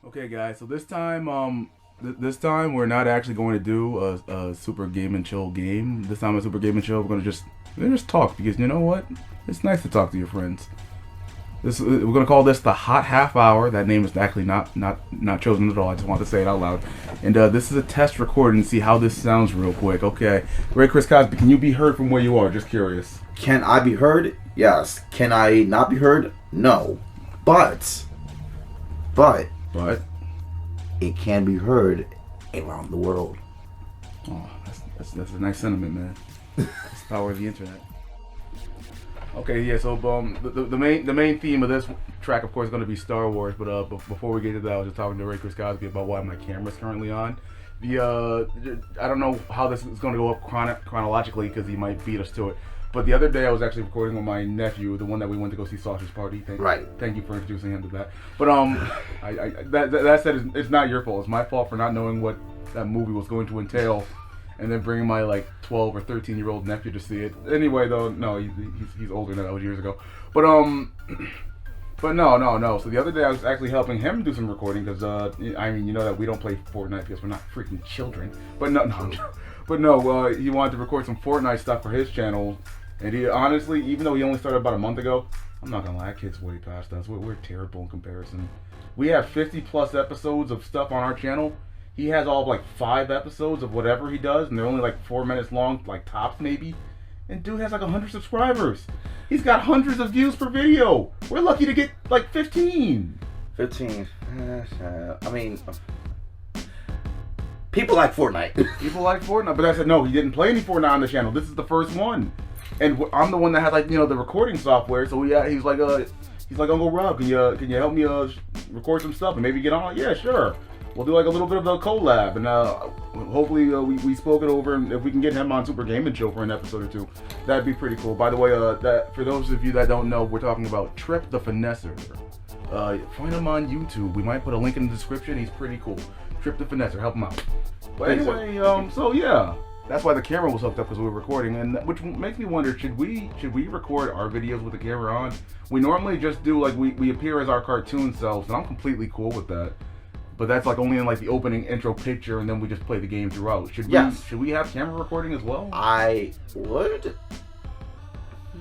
Okay, guys. So this time we're not actually going to do a super game and chill game. This time a super game and chill. We're gonna just talk because you know what? It's nice to talk to your friends. We're gonna call this the hot half hour. That name is actually not chosen at all. I just want to say it out loud. And this is a test recording to see how this sounds real quick. Okay, Ray Chris Cosby, can you be heard from where you are? Just curious. Can I be heard? Yes. Can I not be heard? No. But it can be heard around the world. Oh, that's a nice sentiment, man. It's the power of the internet. Okay, yeah. So the main theme of this track, of course, is going to be Star Wars. But before we get to that, I was just talking to Ray Chris Cosby about why my camera's currently on. I don't know how this is going to go up chronologically because he might beat us to it. But the other day I was actually recording with my nephew, the one that we went to go see Sausage Party. Thank you for introducing him to that. But that said, it's not your fault. It's my fault for not knowing what that movie was going to entail, and then bringing my 12 or 13-year-old nephew to see it. Anyway, though, no, he's older than that. Was years ago. But no. So the other day I was actually helping him do some recording because you know that we don't play Fortnite because we're not freaking children. But no, he wanted to record some Fortnite stuff for his channel. And he honestly, even though he only started about a month ago, I'm not gonna lie, that kid's way past us. We're terrible in comparison. We have 50 plus episodes of stuff on our channel. He has all of 5 episodes of whatever he does, and they're only 4 minutes long, tops maybe. And dude has 100 subscribers. He's got hundreds of views per video. We're lucky to get 15. 15. I mean, people like Fortnite. People like Fortnite, but I said no. He didn't play any Fortnite on the channel. This is the first one. And I'm the one that has the recording software. So he's like Uncle Rob, can you help me record some stuff and maybe get on? Yeah, sure. We'll do a little bit of a collab, and hopefully we spoke it over. And if we can get him on Super Game and Chill for an episode or two, that'd be pretty cool. By the way, that for those of you that don't know, we're talking about Trip the Finesser. Find him on YouTube. We might put a link in the description. He's pretty cool. Trip the Finesser, help him out. But anyway, so yeah. That's why the camera was hooked up because we were recording, and which makes me wonder: should we record our videos with the camera on? We normally just do we appear as our cartoon selves, and I'm completely cool with that. But that's only in the opening intro picture, and then we just play the game throughout. Should we have camera recording as well? I would.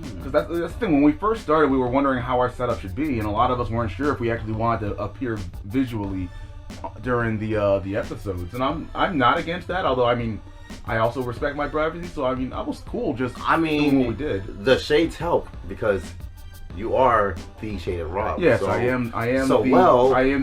Because that's the thing. When we first started, we were wondering how our setup should be, and a lot of us weren't sure if we actually wanted to appear visually during the episodes. And I'm not against that, although I also respect my privacy, so I was cool just doing what we did. The shades help because you are the Shaded Rob. Yes, so, I am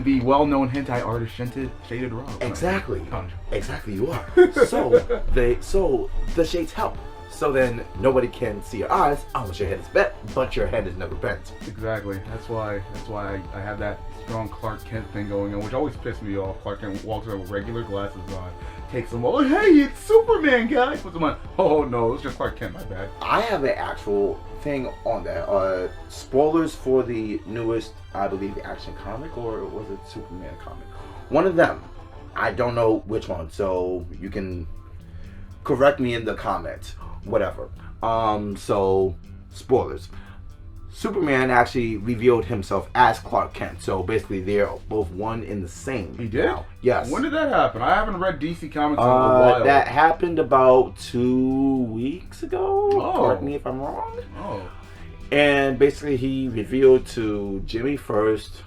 the well-known hentai artist Shaded Rob. Exactly. Exactly, you are. So the shades help. So then nobody can see your eyes unless your head is bent, but your head is never bent. Exactly. That's why I have that strong Clark Kent thing going on, which always pissed me off. Clark Kent walks around with regular glasses on, takes them all. Hey, it's Superman, guys. Puts them on. Oh no, it's just Clark Kent. My bad. I have an actual thing on that. Spoilers for the newest, I believe, action comic, or was it Superman comic? One of them. I don't know which one, so you can correct me in the comments. Whatever. So spoilers. Superman actually revealed himself as Clark Kent, so basically they're both one in the same. He did? Now. Yes. When did that happen? I haven't read DC Comics in a while. That happened about 2 weeks ago. Oh. Correct me if I'm wrong. Oh. And basically he revealed to Jimmy first,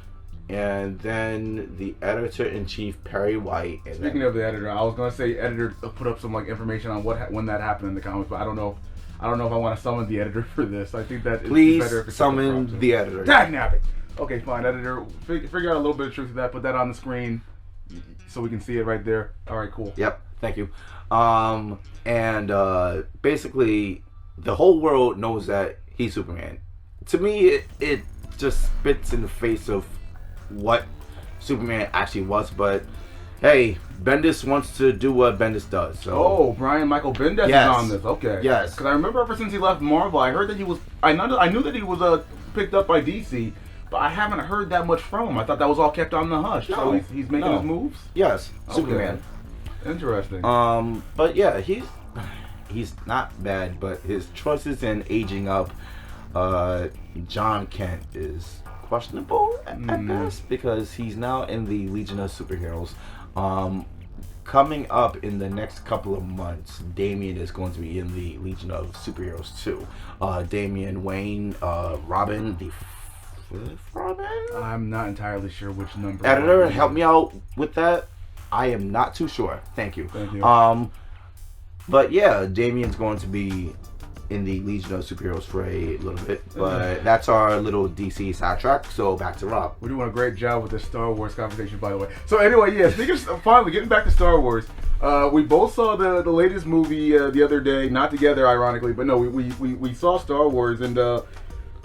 and then the editor-in-chief Perry White. And Speaking of the editor, I was gonna say editor put up some information on when that happened in the comics, but I don't know if I want to summon the editor for this. I think that please it's better if it's summon the editor. Dagnabbit. Okay, fine, editor. Figure out a little bit of truth to that. Put that on the screen so we can see it right there. All right, cool. Yep. Thank you. Basically, the whole world knows that he's Superman. To me, it just spits in the face of what Superman actually was, but hey, Bendis wants to do what Bendis does. So. Oh, Brian Michael Bendis is on this. Okay. Yes. Because I remember ever since he left Marvel, I heard that he was. I knew that he was picked up by DC, but I haven't heard that much from him. I thought that was all kept on the hush. No, so he's making his moves. Yes. Okay. Superman. Interesting. But yeah, he's not bad, but his choices in aging up John Kent is questionable at best, because he's now in the Legion of Superheroes. Coming up in the next couple of months, Damian is going to be in the Legion of Superheroes too. Damian Wayne, Robin, the fifth Robin? I'm not entirely sure which number. Editor, help me out with that. I am not too sure. Thank you. Thank you. But yeah, Damian's going to be in the Legion of Superheroes for a little bit. But that's our little DC sidetrack. So back to Rob. We're doing a great job with this Star Wars conversation, by the way. So anyway, yeah, speaking of, finally getting back to Star Wars, we both saw the latest movie the other day, not together, ironically, but no, we saw Star Wars, and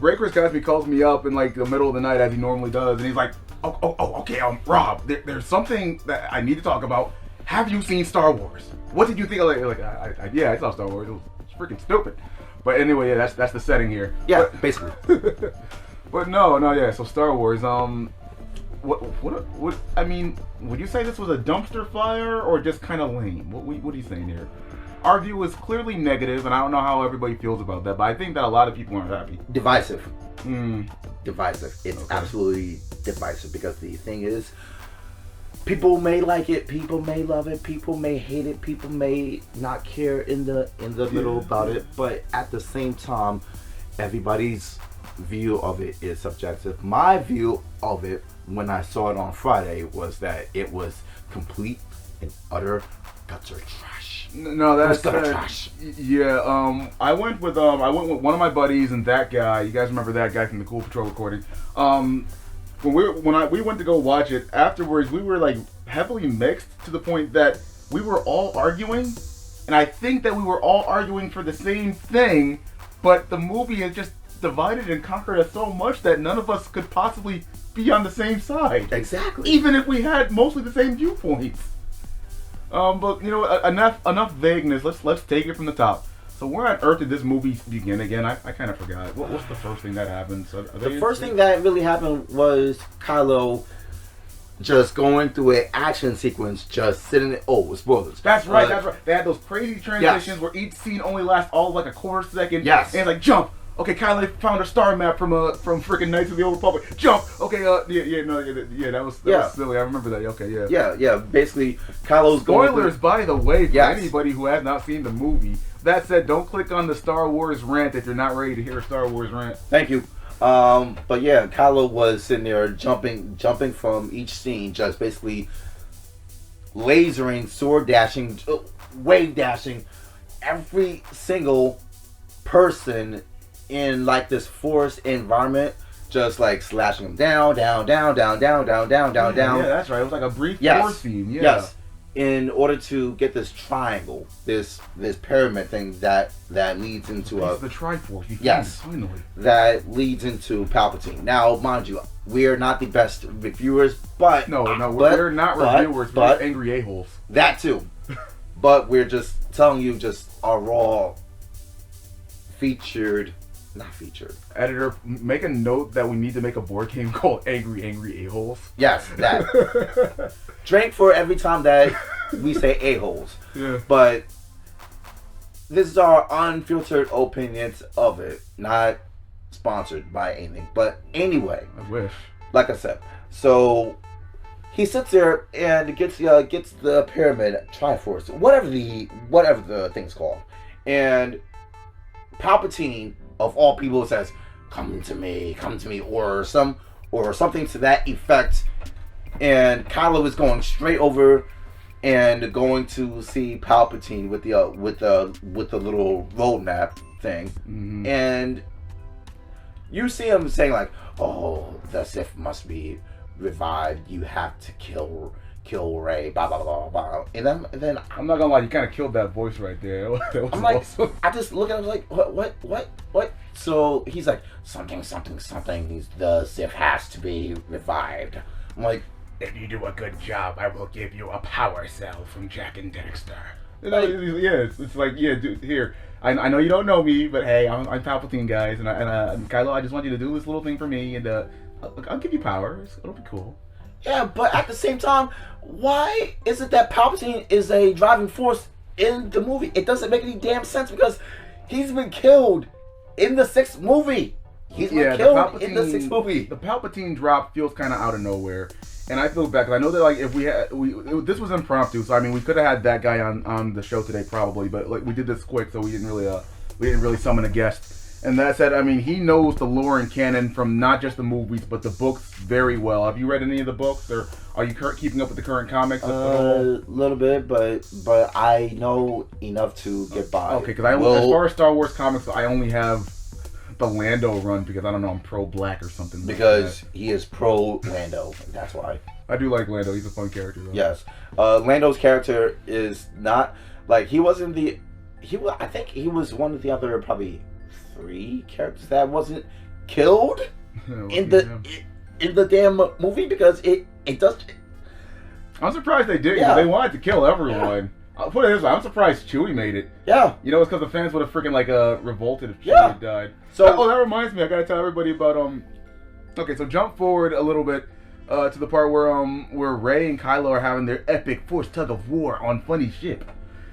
Ray Chris Cosby calls me up in like the middle of the night as he normally does, and he's like, okay, Rob, there's something that I need to talk about. Have you seen Star Wars? What did you think of it? Yeah, I saw Star Wars. It was freaking stupid. But anyway, yeah, that's the setting here. Yeah, basically. But no, yeah. So Star Wars. What? I mean, would you say this was a dumpster fire or just kind of lame? What are you saying here? Our view is clearly negative, and I don't know how everybody feels about that, but I think that a lot of people aren't happy. Divisive. Divisive. It's absolutely divisive, because the thing is, people may like it, people may love it, people may hate it, people may not care in the middle about it, but at the same time, everybody's view of it is subjective. My view of it when I saw it on Friday was that it was complete and utter gutter trash. No, that's gutter trash. Yeah, I went with one of my buddies and that guy. You guys remember that guy from the Cool Patrol recording? When we went to go watch it, afterwards we were like heavily mixed, to the point that we were all arguing, and I think that we were all arguing for the same thing, but the movie has just divided and conquered us so much that none of us could possibly be on the same side. Exactly. Even if we had mostly the same viewpoints. But you know, enough vagueness. Let's take it from the top. So where on earth did this movie begin again? I kind of forgot. What's the first thing that happened? So the first thing that really happened was Kylo just going through an action sequence, just sitting there. Oh, spoilers. That's right. They had those crazy transitions where each scene only lasts all like a quarter second. Yes. And it's like, jump. Okay, Kylo found a star map from freaking Knights of the Old Republic. Jump. Okay, that was silly. I remember that. Okay, yeah. Yeah. Basically, Kylo's spoilers, by the way, for anybody who has not seen the movie. That said, don't click on the Star Wars rant if you're not ready to hear a Star Wars rant. Thank you. But yeah, Kylo was sitting there jumping from each scene, just basically lasering, sword dashing, wave dashing every single person in like this forest environment, just like slashing them down. Yeah, that's right. It was like a brief war scene. Yeah. Yes. In order to get this triangle, this pyramid thing that leads into the Triforce. Finally. That leads into Palpatine. Now, mind you, we are not the best reviewers, but we're not reviewers. We're angry a-holes. That too. But we're just telling you just a raw, not featured. Editor, make a note that we need to make a board game called Angry A-holes. Yes, that. Drink for every time that we say a-holes. Yeah. But this is our unfiltered opinions of it, not sponsored by anything. But anyway, I wish. Like I said, so he sits there and gets the pyramid Triforce, whatever the thing's called, and Palpatine, of all people, says, come to me, or something to that effect. And Kylo is going straight over and going to see Palpatine with the little roadmap thing. Mm-hmm. And you see him saying like, "Oh, the Sith must be revived. You have to kill Rey." Blah blah blah blah. And then I'm not gonna lie, you kind of killed that voice right there. I'm like, awesome. I just look at him like, what? So he's like, something. The Sith has to be revived. I'm like, if you do a good job, I will give you a power cell from Jack and Dexter. It's like, dude, here. I know you don't know me, but hey, I'm Palpatine, guys, and Kylo, I just want you to do this little thing for me, and I'll give you power. It'll be cool. Yeah, but at the same time, why is it that Palpatine is a driving force in the movie? It doesn't make any damn sense, because he's been killed in the 6th movie. He's been killed in the 6th movie. The Palpatine drop feels kind of out of nowhere. And I feel bad, because I know that, like, if this was impromptu, so, I mean, we could have had that guy on the show today, probably, but, like, we did this quick, so we didn't really summon a guest. And that said, I mean, he knows the lore and canon from not just the movies, but the books very well. Have you read any of the books, or are you keeping up with the current comics? A little bit, but I know enough to get by. Okay, because as far as Star Wars comics, I only have the Lando run, because I don't know, I'm pro-black or something. Because he is pro-Lando, that's why. I do like Lando, he's a fun character, though. Yes. Lando's character is not, like, I think he was one of the other, probably 3 characters that wasn't killed in the damn movie, because it does. I'm surprised they did, because they wanted to kill everyone. I'll put it this way, I'm surprised Chewie made it. Yeah. You know, it's because the fans would have freaking, like, revolted if Chewie had died. So, that reminds me, I gotta tell everybody about, okay, so jump forward a little bit, to the part where Rey and Kylo are having their epic Force tug of war on Funny ship.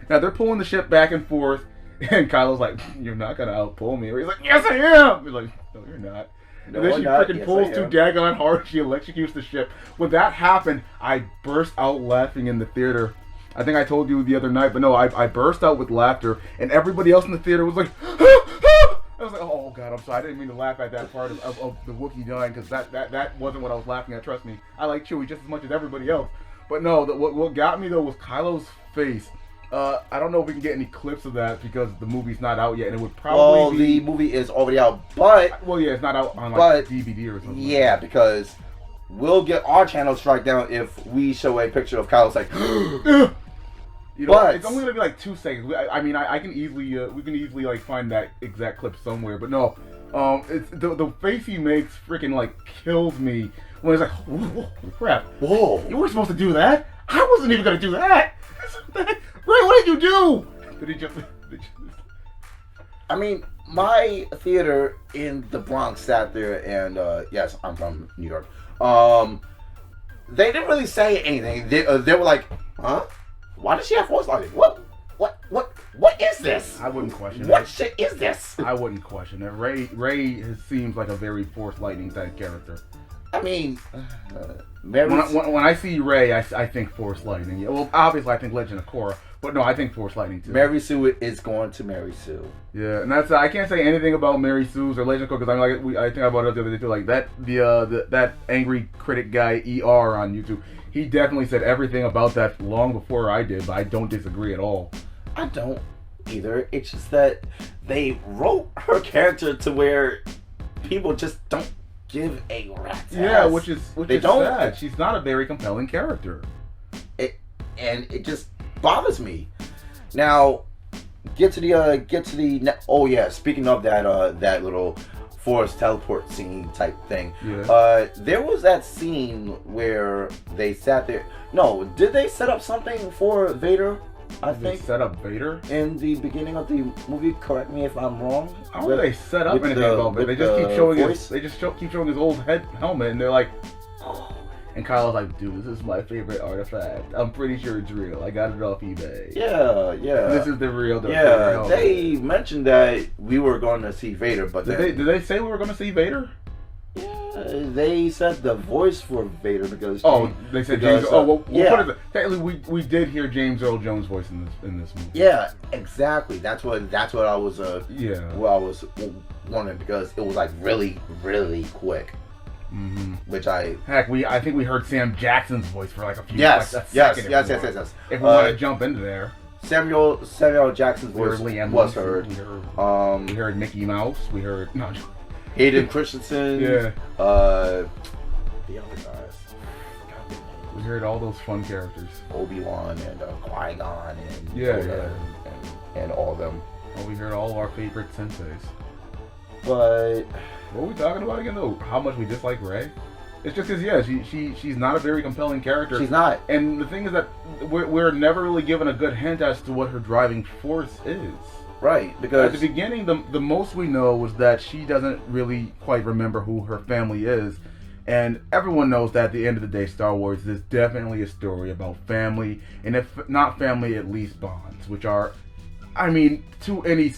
Now, they're pulling the ship back and forth, and Kylo's like, "You're not gonna outpull me." Or he's like, "Yes, I am." He's like, "No, you're not." No, and then she freaking pulls too daggone hard. She electrocutes the ship. When that happened, I burst out laughing in the theater. I think I told you the other night, but no, I burst out with laughter, and everybody else in the theater was like, I was like, "Oh God, I'm sorry. I didn't mean to laugh at that part of the Wookiee dying, because that wasn't what I was laughing at. Trust me, I like Chewie just as much as everybody else." But no, what got me though was Kylo's face. I don't know if we can get any clips of that, because the movie's not out yet, and it would probably the movie is already out, but it's not out on like DVD or something. Yeah, like because we'll get our channel strike down if we show a picture of Kylo's like. You know, but it's only gonna be like 2 seconds. I mean, I can easily we can easily like find that exact clip somewhere. But no, it's the face he makes freaking like kills me when he's like, "Whoa, crap! Whoa, you weren't supposed to do that. I wasn't even gonna do that." Ray, what did you do? Did he just? I mean, my theater in the Bronx sat there, and yes, I'm from New York. They didn't really say anything. They were like, "Huh? Why does she have Force lightning? What is this? I wouldn't question it. What shit is this?" I wouldn't question it. Ray seems like a very Force lightning type character. I mean, when I see Ray, I think Force lightning. Well, obviously I think Legend of Korra, but no, I think Force lightning too. Mary Sue is going to Mary Sue. Yeah, and that's I can't say anything about Mary Sue's or Legend of Korra, because I think I brought it up the other day too. Like that angry critic guy ER on YouTube. He definitely said everything about that long before I did, but I don't disagree at all. I don't either. It's just that they wrote her character to where people just don't give a rat's ass. Which is sad. She's not a very compelling character. It just bothers me. Now, get to the. Oh yeah, speaking of that little Force teleport scene type thing. Yeah. There was that scene where they sat there. No, did they set up something for Vader? I think set up Vader in the beginning of the movie. Correct me if I'm wrong. I don't think they set up anything about Vader. They just keep showing keep showing his old helmet, and they're like, and Kyle's like, "Dude, this is my favorite artifact. I'm pretty sure it's real. I got it off eBay." Yeah. This is the real. Yeah, they mentioned that we were going to see Vader, but did they say we were going to see Vader? Yeah, they said the voice for Vader because. They said James. Technically, we did hear James Earl Jones' voice in this movie. Yeah, exactly. That's what I was. What I was wondering, because it was like really, really quick. Mm-hmm. Which I think we heard Sam Jackson's voice for like a few. Yes. If we want to jump into there, Samuel Jackson's voice was heard. We heard Mickey Mouse. We heard Hayden Christensen. Yeah. The other guys. We heard all those fun characters. Obi-Wan and Qui-Gon and and all of them. Well, we heard all of our favorite senseis. But what were we talking about again, though? How much we dislike Rey? It's just because, she's not a very compelling character. She's not. And the thing is that we're never really given a good hint as to what her driving force is. Right, because at the beginning, the most we know was that she doesn't really quite remember who her family is. And everyone knows that at the end of the day, Star Wars is definitely a story about family. And if not family, at least bonds. Which are, to any,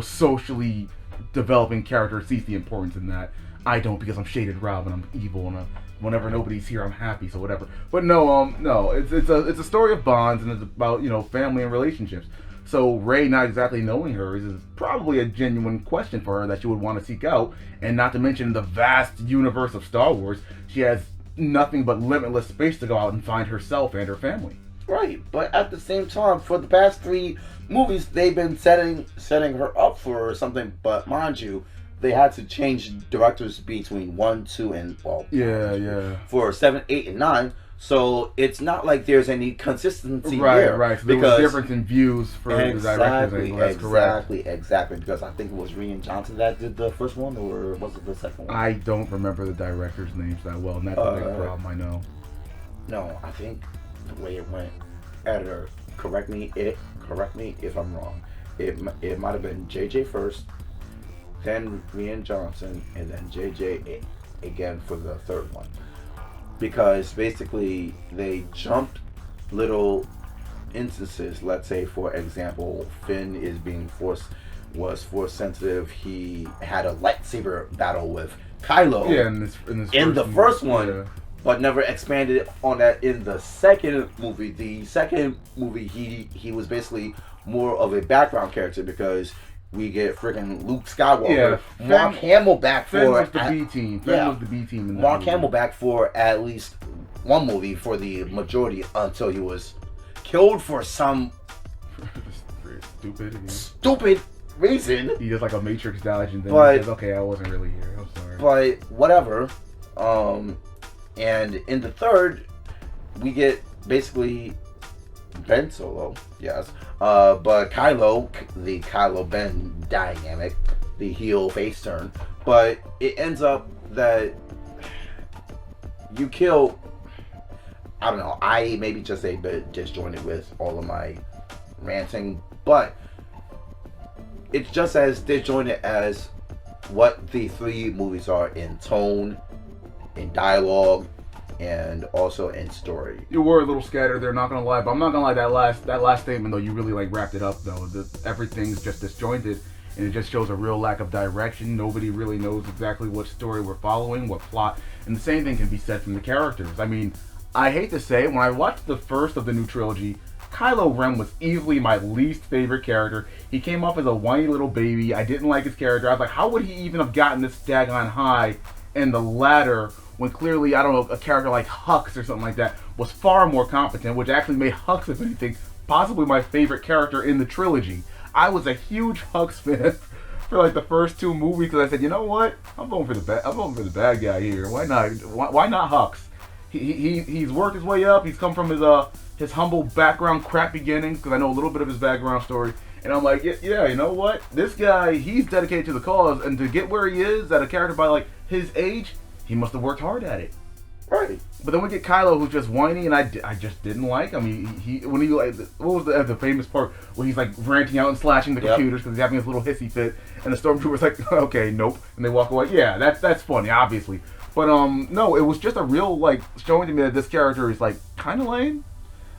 socially developing character sees the importance in that. I don't, because I'm shaded Rob and I'm evil, and whenever nobody's here, I'm happy. So whatever. But no, it's a story of bonds, and it's about family and relationships. So Rey not exactly knowing her is probably a genuine question for her that she would want to seek out, and not to mention the vast universe of Star Wars, she has nothing but limitless space to go out and find herself and her family. Right, but at the same time, for the past 3 movies, they've been setting her up for something. But mind you, they had to change directors between 1, 2, and for 7, 8, and 9. So it's not like there's any consistency there. Right. So there was a difference in views for the directors. That's correct. Exactly. Because I think it was Rian Johnson that did the first one, or was it the second one? I don't remember the directors' names that well, and that's a big problem. I know. No, I think the way it went. Editor, correct me if I'm wrong. It might have been JJ first, then Rian Johnson, and then JJ again for the third one. Because basically they jumped little instances. Let's say, for example, Finn was force sensitive. He had a lightsaber battle with Kylo. Yeah, in the first one. Yeah. But never expanded on that in the second movie. The second movie, he was basically more of a background character, because we get freaking Luke Skywalker. Yeah, Mark Hamill back Finn was the B team. Finn was the B team. In Mark Hamill back for at least one movie for the majority, until he was killed for some stupid reason. He does like a Matrix dodge, and then he says, "Okay, I wasn't really here. I'm sorry." But whatever. And in the third, we get basically Ben Solo, yes, but Kylo, the Kylo Ben dynamic, the heel face turn. But it ends up that you kill. I don't know. I maybe just a bit disjointed with all of my ranting, but it's just as disjointed as what the 3 movies are in tone, in dialogue, and also in story. You were a little scattered there, not gonna lie, but I'm not gonna lie, that last statement though, you really wrapped it up though. Everything's just disjointed, and it just shows a real lack of direction. Nobody really knows exactly what story we're following, what plot, and the same thing can be said from the characters. I mean, I hate to say it, when I watched the first of the new trilogy, Kylo Ren was easily my least favorite character. He came off as a whiny little baby. I didn't like his character. I was like, how would he even have gotten this daggone high in the ladder, when clearly, I don't know, a character like Hux or something like that was far more competent, which actually made Hux, if anything, possibly my favorite character in the trilogy. I was a huge Hux fan for like the first 2 movies, because I said, you know what, I'm voting for the bad guy here. Why not? Why not Hux? He's worked his way up. He's come from his humble background, crap beginnings, because I know a little bit of his background story. And I'm like, yeah, you know what? This guy, he's dedicated to the cause, and to get where he is at a character by like his age, he must have worked hard at it. Right. But then we get Kylo, who's just whiny, and I just didn't like him. When he like, what was the famous part where he's like ranting out and slashing the computers because he's having his little hissy fit, and the stormtrooper's like, okay, nope, and they walk away. Yeah, that's funny, obviously. But no, it was just a real like showing to me that this character is like kind of lame.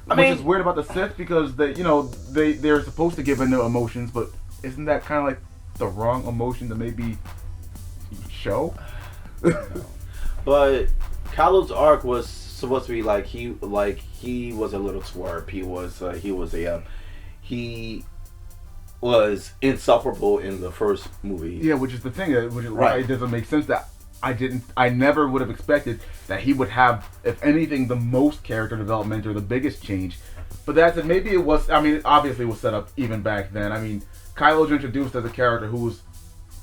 Which is weird about the Sith, because they're supposed to give into emotions, but isn't that kind of like the wrong emotion to maybe show? But Kylo's arc was supposed to be like he was a little twerp. He was insufferable in the first movie. Yeah, which is the thing. Which is why it doesn't make sense that I never would have expected that he would have, if anything, the most character development or the biggest change. But that's it. Maybe it was. I mean, obviously it was set up even back then. I mean, Kylo's introduced as a character who was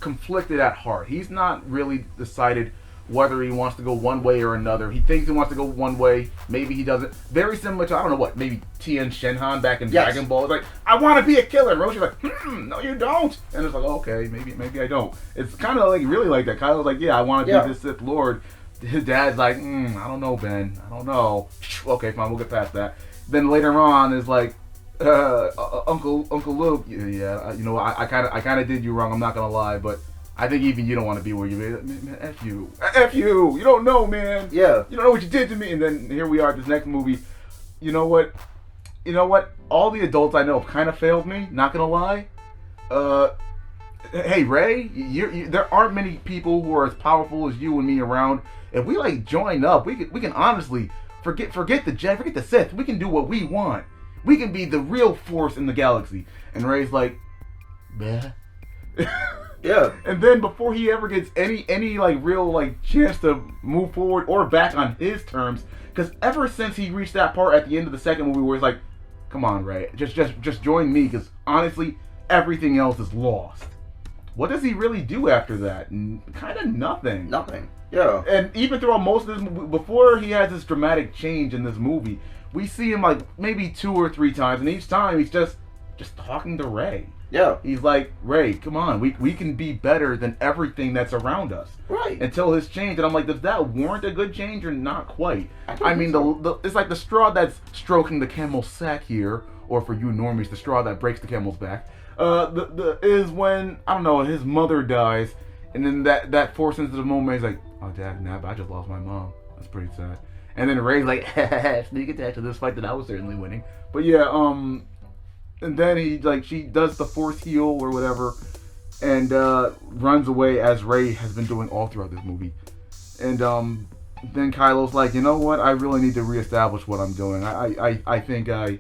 conflicted at heart. He's not really decided whether he wants to go one way or another. He thinks he wants to go one way. Maybe he doesn't. Very similar to, I don't know what, maybe Tien Shinhan back in Dragon Ball. It's like, I want to be a killer. And Roshi's like, no, you don't. And it's like, okay, maybe I don't. It's kind of like really like that. Kylo's like, yeah, I want to be this Sith Lord. His dad's like, I don't know, Ben. I don't know. Okay, fine, we'll get past that. Then later on is like, Uncle Luke. Yeah, you know, I kind of did you wrong. I'm not gonna lie, but I think even you don't want to be where you are. Man, F you. You don't know, man. Yeah. You don't know what you did to me. And then here we are at this next movie. You know what? All the adults I know have kind of failed me, not going to lie. hey Ray, there aren't many people who are as powerful as you and me around. If we like join up, we can honestly forget the Jedi, forget the Sith. We can do what we want. We can be the real force in the galaxy. And Ray's like, bleh. Yeah. And then before he ever gets any like real like chance to move forward or back on his terms, because ever since he reached that part at the end of the second movie where he's like, come on, Ray, just join me, because honestly, everything else is lost. What does he really do after that? Kind of nothing. Nothing. Yeah. And even throughout most of this, before he has this dramatic change in this movie, we see him like maybe 2 or 3 times, and each time he's just talking to Ray. Yeah. He's like, Ray, come on, we can be better than everything that's around us. Right. Until his change, and I'm like, does that warrant a good change or not quite? I mean, so. it's like the straw that's stroking the camel's sack here, or for you normies, the straw that breaks the camel's back. Is when, I don't know, his mother dies, and then that force sensitive moment, he's like, oh dad, but I just lost my mom. That's pretty sad. And then Ray's like, sneak attack to this fight that I was certainly winning. But yeah, and then she does the force heal or whatever, and runs away as Ray has been doing all throughout this movie. And then Kylo's like, you know what? I really need to reestablish what I'm doing. I think I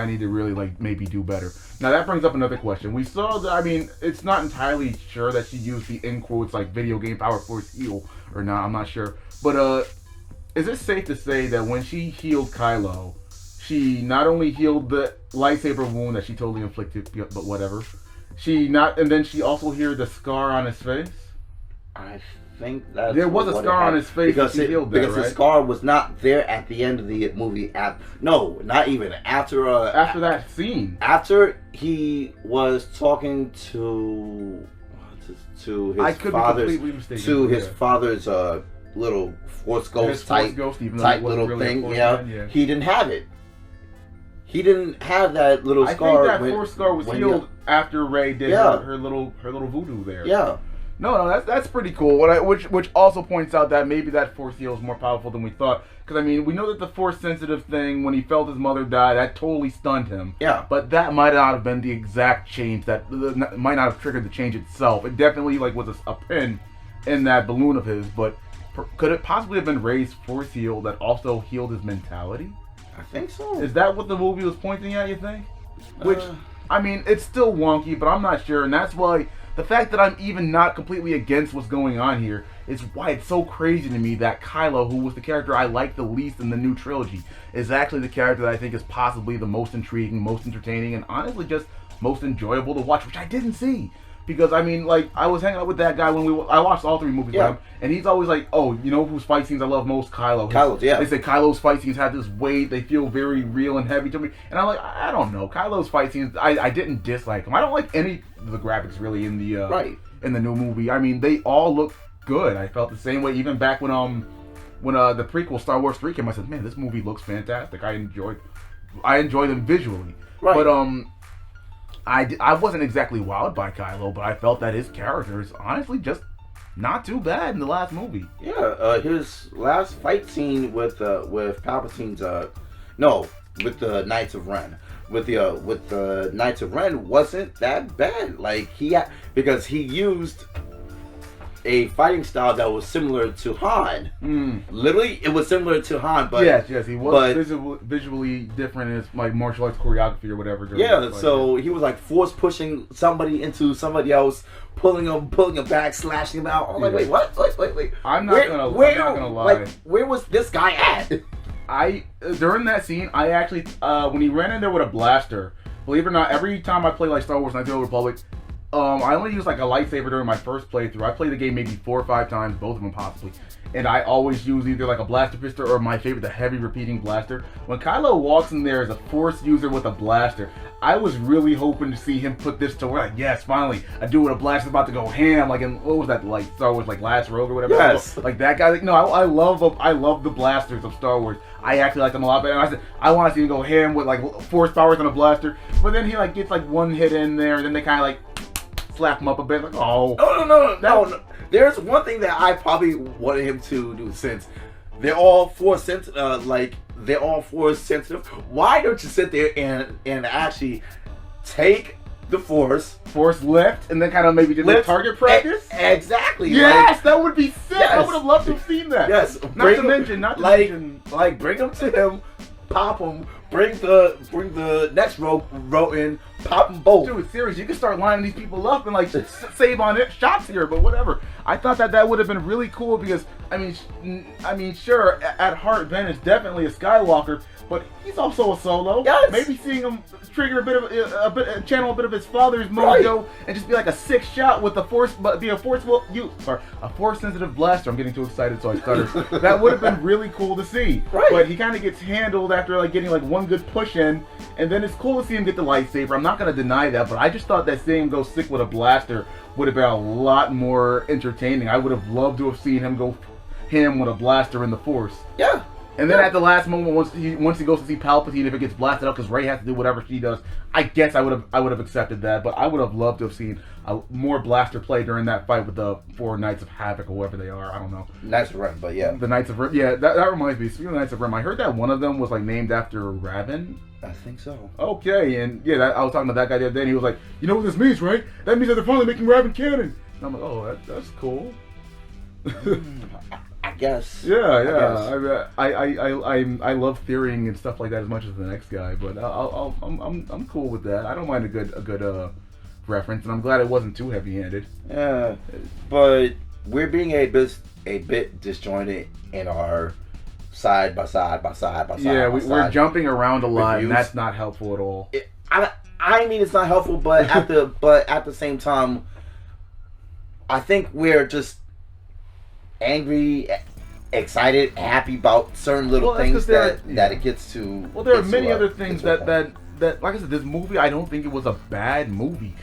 need to really like maybe do better. Now that brings up another question. We saw that, I mean, it's not entirely sure that she used the in quotes like video game power force heal or not. I'm not sure, but is it safe to say that when she healed Kylo, she not only healed the lightsaber wound that she totally inflicted, but whatever, and then she also healed the scar on his face? I think that there was a scar on his face because he healed that, because right? The scar was not there at the end of the movie. No, not even after that scene. After he was talking to his father's little force ghost type little really thing. Yeah, he didn't have it. He didn't have that little scar. I think that force scar was healed after Rey did her little voodoo there. Yeah. No, that's pretty cool. Which also points out that maybe that force heal is more powerful than we thought. Because I mean, we know that the force sensitive thing, when he felt his mother die, that totally stunned him. Yeah. But that might not have been the exact change. That might not have triggered the change itself. It definitely was a pin in that balloon of his. But could it possibly have been Rey's force heal that also healed his mentality? I think so. Is that what the movie was pointing at, you think? Which, I mean, it's still wonky, but I'm not sure. And that's why the fact that I'm even not completely against what's going on here is why it's so crazy to me that Kylo, who was the character I liked the least in the new trilogy, is actually the character that I think is possibly the most intriguing, most entertaining, and honestly just most enjoyable to watch, which I didn't see. Because, I mean, I was hanging out with that guy when I watched all 3 movies with him, and he's always like, oh, you know whose fight scenes I love most? Kylo. They say Kylo's fight scenes have this weight, they feel very real and heavy to me. And I'm like, I don't know. Kylo's fight scenes, I didn't dislike them. I don't like any of the graphics, really, in the in the new movie. I mean, they all look good. I felt the same way even back when the prequel Star Wars 3 came. I said, man, this movie looks fantastic. I enjoyed them visually. Right. But, I wasn't exactly wowed by Kylo, but I felt that his character is honestly just not too bad in the last movie. Yeah, his last fight scene with Palpatine's with the Knights of Ren. With the Knights of Ren wasn't that bad. Because he used a fighting style that was similar to Han. Literally, it was similar to Han, but yes, he was visually different in his martial arts choreography or whatever. So he was force pushing somebody into somebody else, pulling him back, slashing him out. I'm like, wait, what? Wait. I'm not gonna lie. Where was this guy at? During that scene, I actually when he ran in there with a blaster, believe it or not, every time I play Star Wars Knights of the Old Republic, I only used a lightsaber during my first playthrough. I played the game maybe 4 or 5 times, both of them possibly. And I always use either a blaster pistol or my favorite, the heavy repeating blaster. When Kylo walks in there as a force user with a blaster, I was really hoping to see him put this to work. Yes, finally, a dude with a blaster about to go ham. What was that, Star Wars, Last Rogue or whatever? Yes. That guy. No, I love the blasters of Star Wars. I actually like them a lot better. And I said, I want to see him go ham with force powers on a blaster. But then he gets one hit in there, and then they kind of slap him up a bit. No. There's one thing that I probably wanted him to do, since they're all force sensitive. Why don't you sit there and actually take the Force. Force lift, and then kind of maybe did the target practice. Exactly. Yes, like, that would be sick. I would have loved to have seen that. Yes. Not to mention, like bring him to him, pop him, bring the next rope in, pop them both. Dude, serious, you can start lining these people up and like save on it shots here, but whatever. I thought that would have been really cool because I mean, sure, at heart Ben is definitely a Skywalker, but he's also a Solo. Yes. Maybe seeing him trigger channel a bit of his father's mojo and just be like a sick shot with a force, but be a force sensitive blaster. I'm getting too excited, so I stuttered. That would have been really cool to see. Right. But he kind of gets handled after like getting like one good push in, and then it's cool to see him get the lightsaber. I'm not gonna deny that, but I just thought that seeing him go sick with a blaster would have been a lot more entertaining. I would have loved to have seen him go ham with a blaster in the Force. Yeah. And then at the last moment, once he goes to see Palpatine, if it gets blasted up because Rey has to do whatever she does, I guess I would have accepted that. But I would have loved to have seen more blaster play during that fight with the 4 Knights of Havoc or whoever they are. I don't know. Knights of Ren, but yeah. The Knights of Ren. Yeah, that reminds me. Speaking of Knights of Ren, I heard that one of them was like named after Raven. I think so. Okay, and yeah, I was talking to that guy the other day, and he was like, "You know what this means, right? That means that they're finally making Raven canon." And I'm like, "Oh, that's cool." I guess. Yeah. I love theorying and stuff like that as much as the next guy, but I'm cool with that. I don't mind a good reference, and I'm glad it wasn't too heavy-handed. Yeah, but we're being a bit disjointed in our side by side. Yeah, we're jumping around a lot, reviews. and that's not helpful at all. I mean, it's not helpful, but at the same time, I think we're just angry, excited, happy about certain little things that it gets to. Well, there are many other things that like I said, this movie, I don't think it was a bad movie.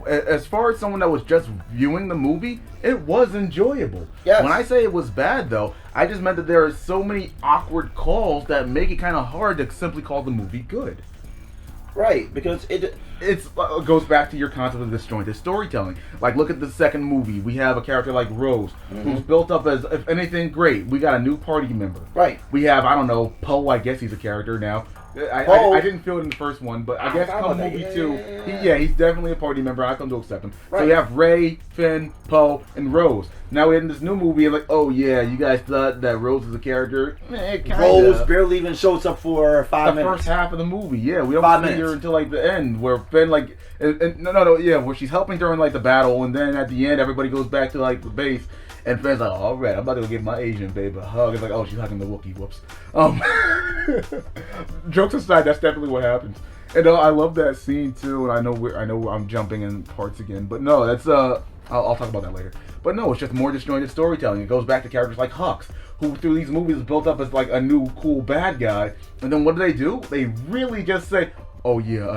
As far as someone that was just viewing the movie, it was enjoyable. Yes. When I say it was bad, though, I just meant that there are so many awkward calls that make it kind of hard to simply call the movie good. Right, because it goes back to your concept of disjointed storytelling. Like, look at the second movie. We have a character like Rose, who's built up as, if anything, great. We got a new party member. Right. We have, I don't know, Poe, I guess he's a character now. I didn't feel it in the first one, but I guess come movie 2, he's definitely a party member. I come to accept him. Right. So you have Rey, Finn, Poe, and Rose. Now in this new movie, like, oh yeah, you guys thought that Rose is a character? Rose barely even shows up for 5 minutes. The first half of the movie, yeah, we don't see her until like the end, where Finn like, where she's helping during like the battle, and then at the end everybody goes back to like the base. And Finn's like, all right, I'm about to go give my Asian babe a hug. It's like, oh, she's hugging the Wookiee. Whoops. Jokes aside, that's definitely what happens. And I love that scene too. And I know I'm jumping in parts again, but no, that's I'll talk about that later. But no, it's just more disjointed storytelling. It goes back to characters like Hux, who through these movies is built up as like a new cool bad guy. And then what do? They really just say, oh yeah,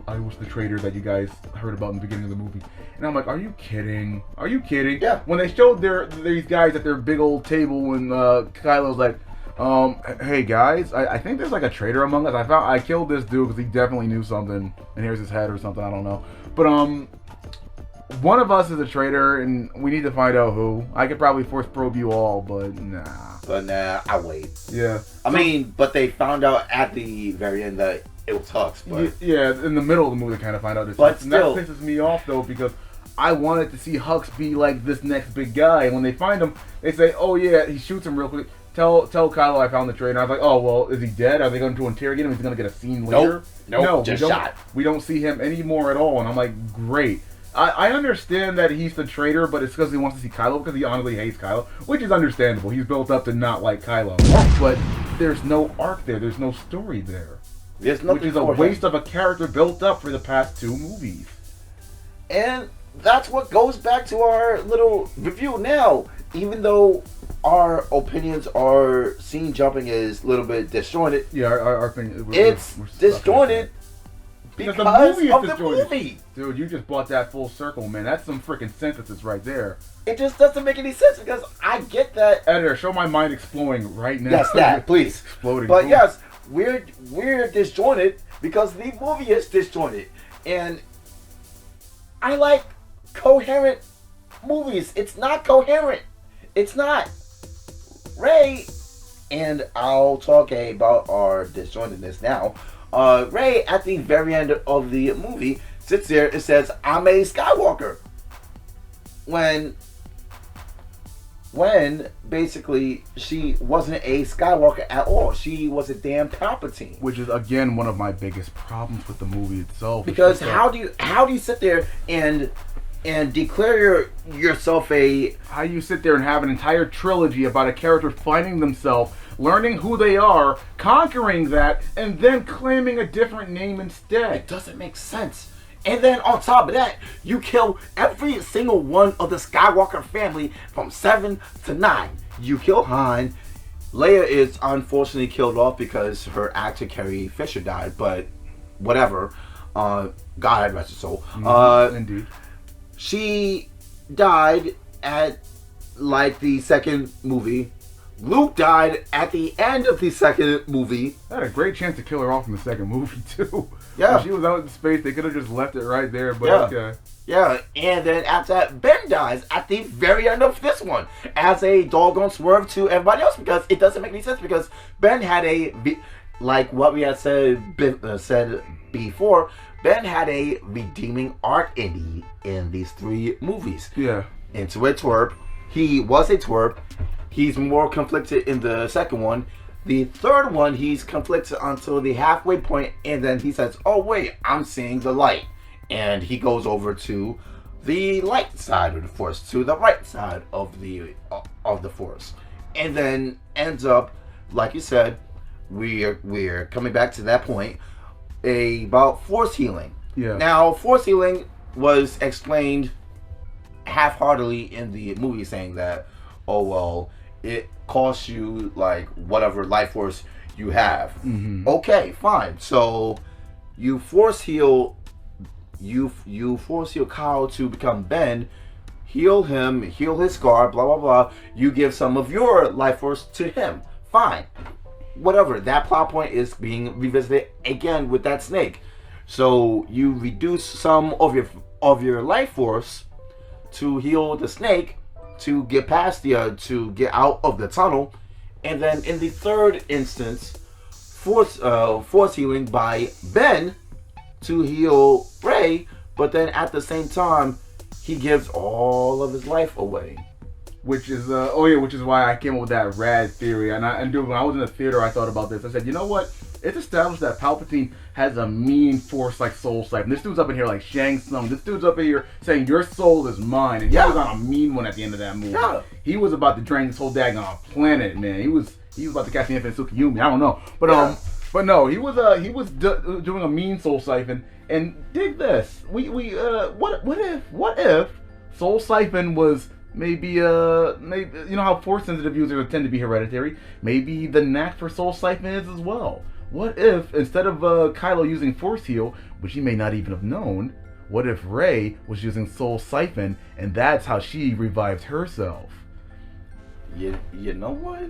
I was the traitor that you guys heard about in the beginning of the movie. And I'm like, are you kidding? Are you kidding? Yeah. When they showed these guys at their big old table when Kylo's like, hey guys, I think there's like a traitor among us. I killed this dude because he definitely knew something, and here's his head or something, I don't know. But one of us is a traitor, and we need to find out who. I could probably force probe you all, but nah. I wait. Yeah. I mean, but they found out at the very end that it was Hux. But yeah, in the middle of the movie, they kind of find out it's Hux. And that pisses me off, though, because I wanted to see Hux be like this next big guy. And when they find him, they say, oh yeah, he shoots him real quick. Tell Kylo I found the traitor. I was like, oh, well, is he dead? Are they going to interrogate him? Is he going to get a scene later? Nope, just shot. We don't see him anymore at all. And I'm like, great. I understand that he's the traitor, but it's because he wants to see Kylo, because he honestly hates Kylo, which is understandable. He's built up to not like Kylo. But there's no arc there. There's no story there. There's nothing, which is a waste of a character built up for the past 2 movies. And that's what goes back to our little review now. Even though our opinions are scene jumping is a little bit disjointed. Yeah, our opinion. It's disjointed because the movie is of disjointed. The movie. Dude, you just brought that full circle, man. That's some freaking synthesis right there. It just doesn't make any sense because I get that. Editor, show my mind exploding right now. Yes, that, please. Exploding. But yes, we're disjointed because the movie is disjointed. And I like coherent movies. It's not coherent. It's not. Rey, and I'll talk about our disjointedness now. Rey, at the very end of the movie, sits there and says, "I'm a Skywalker," when basically she wasn't a Skywalker at all. She was a damn Palpatine. Which is again one of my biggest problems with the movie itself. Because how do you sit there and declare yourself a... How you sit there and have an entire trilogy about a character finding themselves, learning who they are, conquering that, and then claiming a different name instead? It doesn't make sense. And then on top of that, you kill every single one of the Skywalker family from 7 to 9. You kill Han. Leia is unfortunately killed off because her actor Carrie Fisher died, but whatever. God rest her soul. Indeed. She died at like the second movie. Luke died at the end of the second movie. They had a great chance to kill her off in the second movie too. Yeah. When she was out in space, they could have just left it right there, but Yeah. okay. Yeah, and then after that, Ben dies at the very end of this one as a doggone swerve to everybody else because it doesn't make any sense because Ben had like what we had said before, Ben had a redeeming arc in these 3 movies. Yeah. Into a twerp. He was a twerp. He's more conflicted in the second one. The third one, he's conflicted until the halfway point, and then he says, "Oh wait, I'm seeing the light," and he goes over to the light side of the Force, to the right side of the Force, and then ends up, like you said, we're coming back to that point about Force healing. Yeah. Now, Force healing was explained half-heartedly in the movie, saying that, oh well, it costs you like whatever life force you have. Mm-hmm. Okay, fine. So you force heal Kyle to become Ben, heal him, heal his scar, blah blah blah. You give some of your life force to him. Fine. Whatever. That plot point is being revisited again with that snake. So you reduce some of your life force to heal the snake, to get past to get out of the tunnel, and then in the third instance, force healing by Ben to heal Rey, but then at the same time, he gives all of his life away. Which is which is why I came up with that rad theory. And dude, when I was in the theater, I thought about this. I said, you know what? It's established that Palpatine has a mean force like soul siphon. This dude's up in here like Shang Tsung. This dude's up in here saying your soul is mine, and he was on a mean one at the end of that movie. Yeah. He was about to drain this whole daggone planet, man. He was about to catch the infinite Tsukiyumi. I don't know, but no, he was doing a mean soul siphon. And dig this, what if soul siphon was maybe you know how force sensitive users tend to be hereditary? Maybe the knack for soul siphon is as well. What if instead of Kylo using force heal, which he may not even have known, what if Rey was using soul siphon and that's how she revived herself? You know what?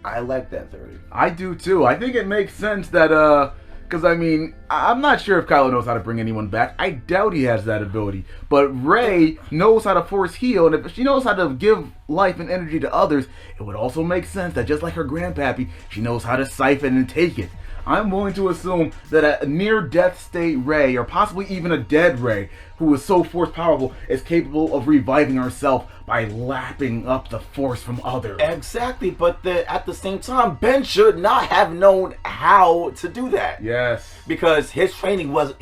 I like that theory. I do too. I think it makes sense that because I mean, I'm not sure if Kylo knows how to bring anyone back. I doubt he has that ability. But Rey knows how to force heal, and if she knows how to give life and energy to others, it would also make sense that just like her grandpappy, she knows how to siphon and take it. I'm willing to assume that a near-death state Rey, or possibly even a dead Rey, who is so force powerful, is capable of reviving herself by lapping up the force from others. Exactly, but at the same time, Ben should not have known how to do that. Yes. Because his training was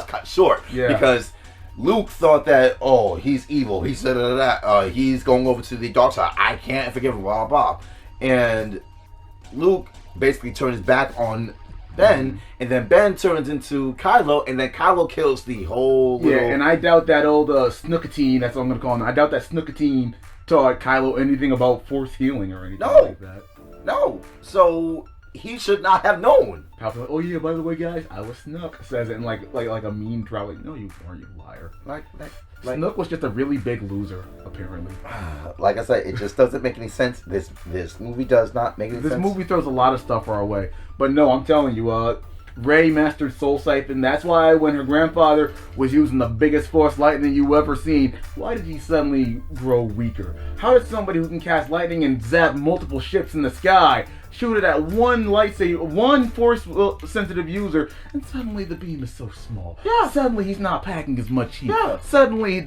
cut short. Yeah. Because Luke thought that, oh, he's evil. He said that he's going over to the dark side. I can't forgive him, blah, blah. And Luke basically turns his back on Ben, and then Ben turns into Kylo, and then Kylo kills the whole little... Yeah, and I doubt that old Snookatine, that's what I'm going to call him, I doubt that Snookatine taught Kylo anything about force healing or anything like that. No, so he should not have known. Palpatine, oh yeah, by the way, guys, I was Snook, says it in like a mean trial, like, no, you weren't, you liar. Like Snook was just a really big loser, apparently. Like I said, it just doesn't make any sense. This movie does not make any sense. This movie throws a lot of stuff our way. But no, I'm telling you, Rey mastered Soul Siphon. That's why when her grandfather was using the biggest force lightning you ever seen, why did he suddenly grow weaker? How did somebody who can cast lightning and zap multiple ships in the sky shoot it at one lightsaber, one force-sensitive user, and suddenly the beam is so small? Yeah. Suddenly he's not packing as much heat. Yeah. Suddenly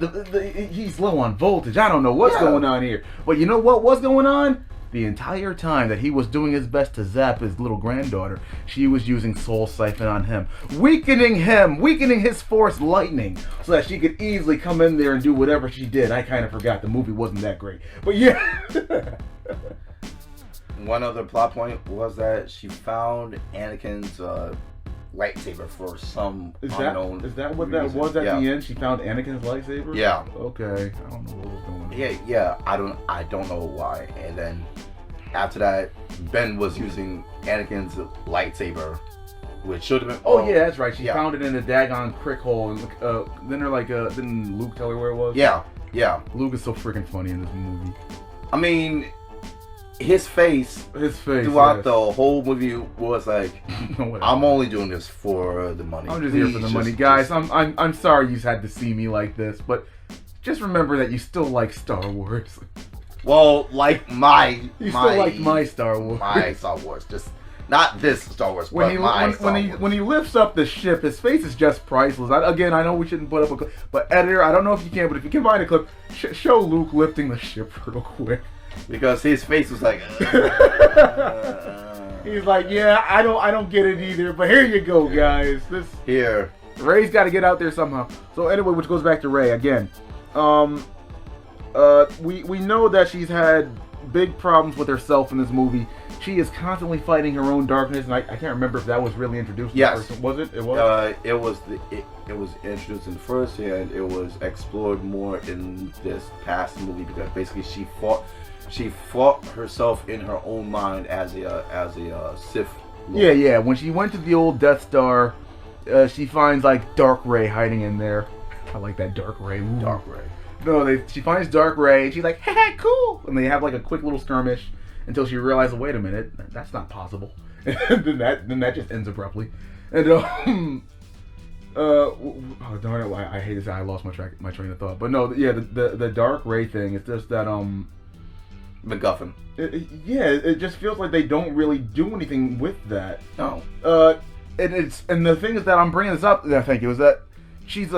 he's low on voltage. I don't know what's going on here. But you know what was going on? The entire time that he was doing his best to zap his little granddaughter, she was using Soul Siphon on him, weakening his force lightning, so that she could easily come in there and do whatever she did. I kind of forgot. The movie wasn't that great. But yeah. One other plot point was that she found Anakin's lightsaber for some unknown Is that what reason. that was at the end? She found Anakin's lightsaber? Yeah. Okay. I don't know what was going on. Yeah. I don't know why. And then after that, Ben was using Anakin's lightsaber, which should have been. Oh yeah, that's right. She found it in a daggone crick hole, and then Luke tell her where it was. Yeah. Luke is so freaking funny in this movie. I mean, his face throughout the whole movie was like, I'm only doing this for the money. I'm just here for the money, guys. I'm sorry you had to see me like this, but just remember that you still like Star Wars. Well, like still like my Star Wars. My Star Wars, just not this Star Wars, when he lifts up the ship, his face is just priceless. I know we shouldn't put up a clip, but editor, I don't know if you can, but if you can find a clip, show Luke lifting the ship real quick. Because his face was like, he's like, yeah, I don't get it either, but here you go, guys. Rey's got to get out there somehow. So anyway, which goes back to Rey again. We know that she's had big problems with herself in this movie. She is constantly fighting her own darkness, and I can't remember if that was really introduced. Yes, was it? It was. It was introduced in the first, and it was explored more in this past movie because basically she fought herself in her own mind as a Sith Lord. Yeah. When she went to the old Death Star, she finds like Dark Rey hiding in there. I like that Dark Rey. Ooh. Dark Rey. No, she finds Dark Rey, and she's like, hey, cool! And they have like a quick little skirmish until she realizes, wait a minute, that's not possible. And then that just ends abruptly. And oh darn it, I hate this. I lost my train of thought. But no, yeah, the Dark Rey thing, it's just that MacGuffin. It just feels like they don't really do anything with that. No. And the thing is that I'm bringing this up, I think, is that she's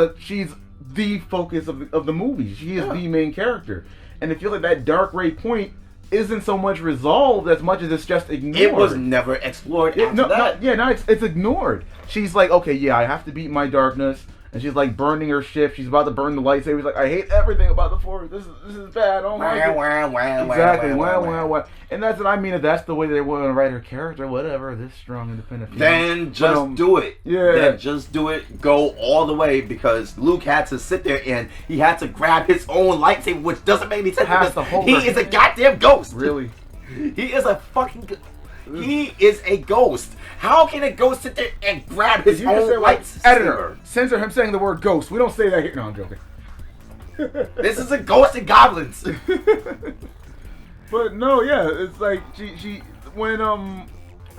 the focus of the movie. She is the main character, and it feels like that Dark Rey point isn't so much resolved as much as it's just ignored. It was never explored after that. It's ignored. She's like, okay, yeah, I have to beat my darkness. And she's like burning her ship. She's about to burn the lightsaber. She's like, I hate everything about the Force. This is bad. Oh my god. Exactly. Wow. And that's what I mean. If that's the way they want to write her character, whatever. This strong, independent. Then just do it. Yeah. Then just do it. Go all the way, because Luke had to sit there and he had to grab his own lightsaber, which doesn't make any sense because he is a goddamn ghost. Really? He is a fucking. He is a ghost. How can a ghost sit there and grab his own lightsaber? Editor, censor him saying the word ghost. We don't say that here. No, I'm joking. This is a ghost and goblins. But no, yeah, it's like when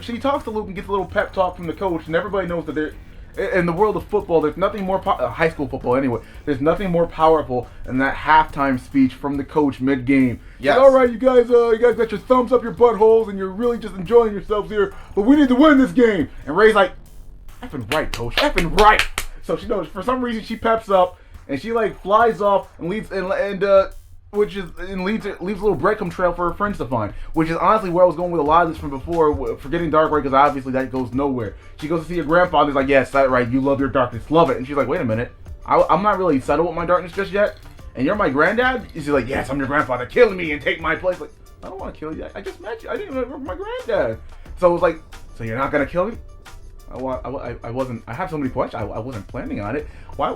she talks to Luke and gets a little pep talk from the coach, and everybody knows that in the world of football, there's nothing more high school football anyway. There's nothing more powerful than that halftime speech from the coach mid-game. Yes. Like, all right, you guys got your thumbs up your buttholes, and you're really just enjoying yourselves here. But we need to win this game. And Rey's like, effing right, coach, effing right. So she knows for some reason she peps up, and she like flies off and leaves leaves a little breadcrumb trail for her friends to find, which is honestly where I was going with a lot of this from before, forgetting Dark Rey, because obviously that goes nowhere. She goes to see her grandfather, he's like, yes, that's right, you love your darkness, love it. And she's like, wait a minute, I'm not really settled with my darkness just yet, and you're my granddad? She's like, yes, I'm your grandfather, kill me and take my place. Like, I don't want to kill you, I just met you, I didn't even remember my granddad. So it was like, so you're not going to kill me? I wasn't, I have so many questions, I wasn't planning on it. Why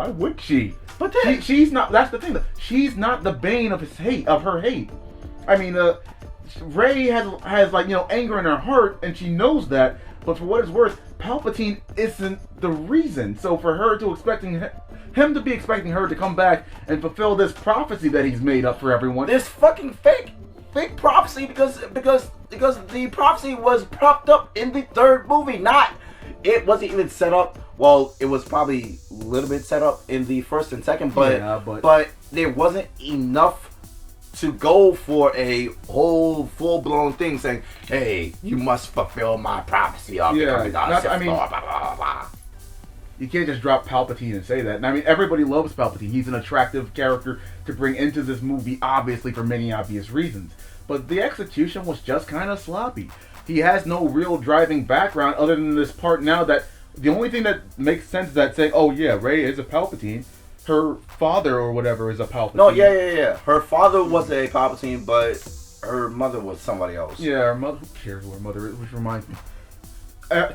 would she? But then, she's not. That's the thing. She's not the bane of her hate. I mean, Rey has like anger in her heart, and she knows that. But for what it's worth, Palpatine isn't the reason. So for her to him to be expecting her to come back and fulfill this prophecy that he's made up for everyone. This fucking fake prophecy because the prophecy was propped up in the third movie, not it wasn't even set up. Well, it was probably a little bit set up in the first and second, but there wasn't enough to go for a whole full-blown thing saying, hey, you must fulfill my prophecy of becoming a Sith Lord, blah, blah, blah. You can't just drop Palpatine and say that. And I mean, everybody loves Palpatine. He's an attractive character to bring into this movie, obviously, for many obvious reasons. But the execution was just kind of sloppy. He has no real driving background other than this part now that the only thing that makes sense is that saying, oh yeah, Rey is a Palpatine. Her father or whatever is a Palpatine. No, yeah. Her father was a Palpatine, but her mother was somebody else. Yeah, her mother. Who cares who her mother is? Which reminds me.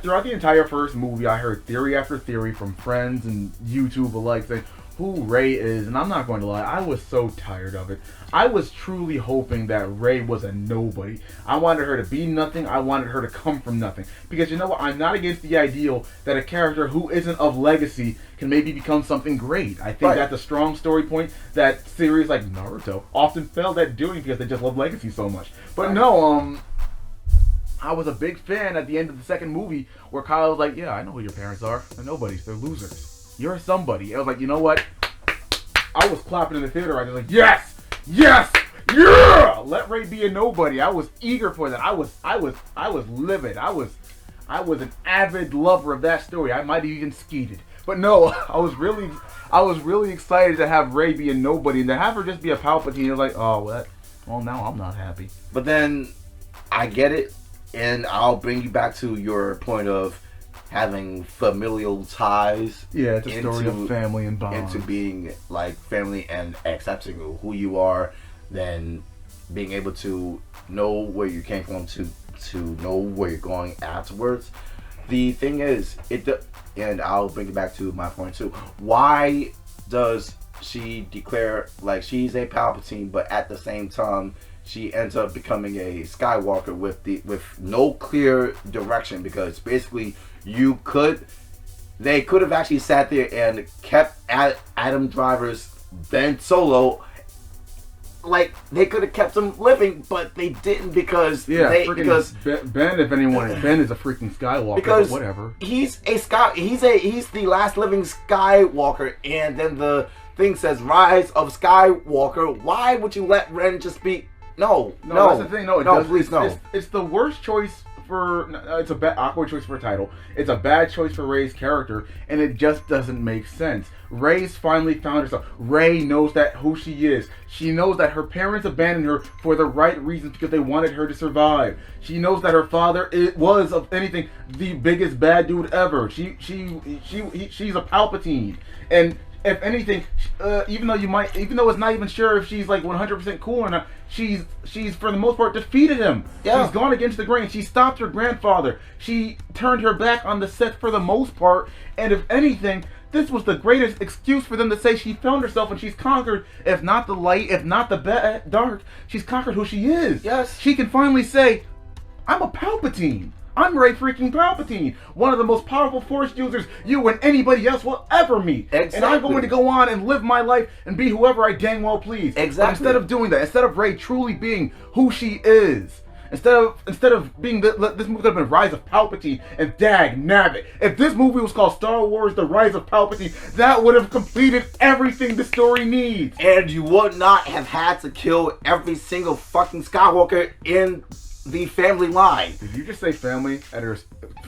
Throughout the entire first movie, I heard theory after theory from friends and YouTube alike saying who Rey is, and I'm not going to lie, I was so tired of it. I was truly hoping that Rey was a nobody. I wanted her to be nothing. I wanted her to come from nothing. Because you know what? I'm not against the ideal that a character who isn't of legacy can maybe become something great. I think that's a strong story point that series like Naruto often failed at doing because they just love legacy so much. But no, I was a big fan at the end of the second movie where Kyle was like, yeah, I know who your parents are. They're nobodies. They're losers. You're somebody. I was like, you know what? I was clapping in the theater. I was like, yes! Yes! Yeah! Let Rey be a nobody. I was eager for that. I was livid. I was an avid lover of that story. I might have even skeeted. But no, I was really excited to have Rey be a nobody and to have her just be a Palpatine. It was like, oh, well, now I'm not happy. But then I get it, and I'll bring you back to your point of having familial ties. Yeah, it's a story of family and bonds. Into being like family and accepting who you are, then being able to know where you came from to know where you're going afterwards. The thing is, and I'll bring it back to my point too. Why does she declare like she's a Palpatine, but at the same time she ends up becoming a Skywalker with no clear direction? Because basically they could have actually sat there and kept Adam Driver's Ben Solo. Like, they could have kept him living, but they didn't because Ben, if anyone, Ben is a freaking Skywalker. Because but whatever. He's the last living Skywalker, and then the thing says Rise of Skywalker. Why would you let Ren just be? No. That's the thing. No, please, no. It's the worst choice for. It's a awkward choice for a title. It's a bad choice for Rey's character, and it just doesn't make sense. Rey's finally found herself. Rey knows who she is. She knows that her parents abandoned her for the right reasons because they wanted her to survive. She knows that her father was, of anything, the biggest bad dude ever. She's a Palpatine, and if anything, even though it's not even sure if she's like 100% cool or not, she's for the most part defeated him. Yeah. She's gone against the grain. She stopped her grandfather. She turned her back on the Sith for the most part, and if anything, this was the greatest excuse for them to say she found herself and she's conquered, if not the light, if not the dark, she's conquered who she is. Yes. She can finally say, I'm a Palpatine. I'm Rey freaking Palpatine, one of the most powerful Force users you and anybody else will ever meet. Exactly. And I'm going to go on and live my life and be whoever I dang well please. Exactly. But instead of doing that, instead of Rey truly being who she is, instead of being this movie could have been Rise of Palpatine, and dag nabbit, if this movie was called Star Wars: The Rise of Palpatine, that would have completed everything the story needs. And you would not have had to kill every single fucking Skywalker in the family line. Did you just say family? Editors,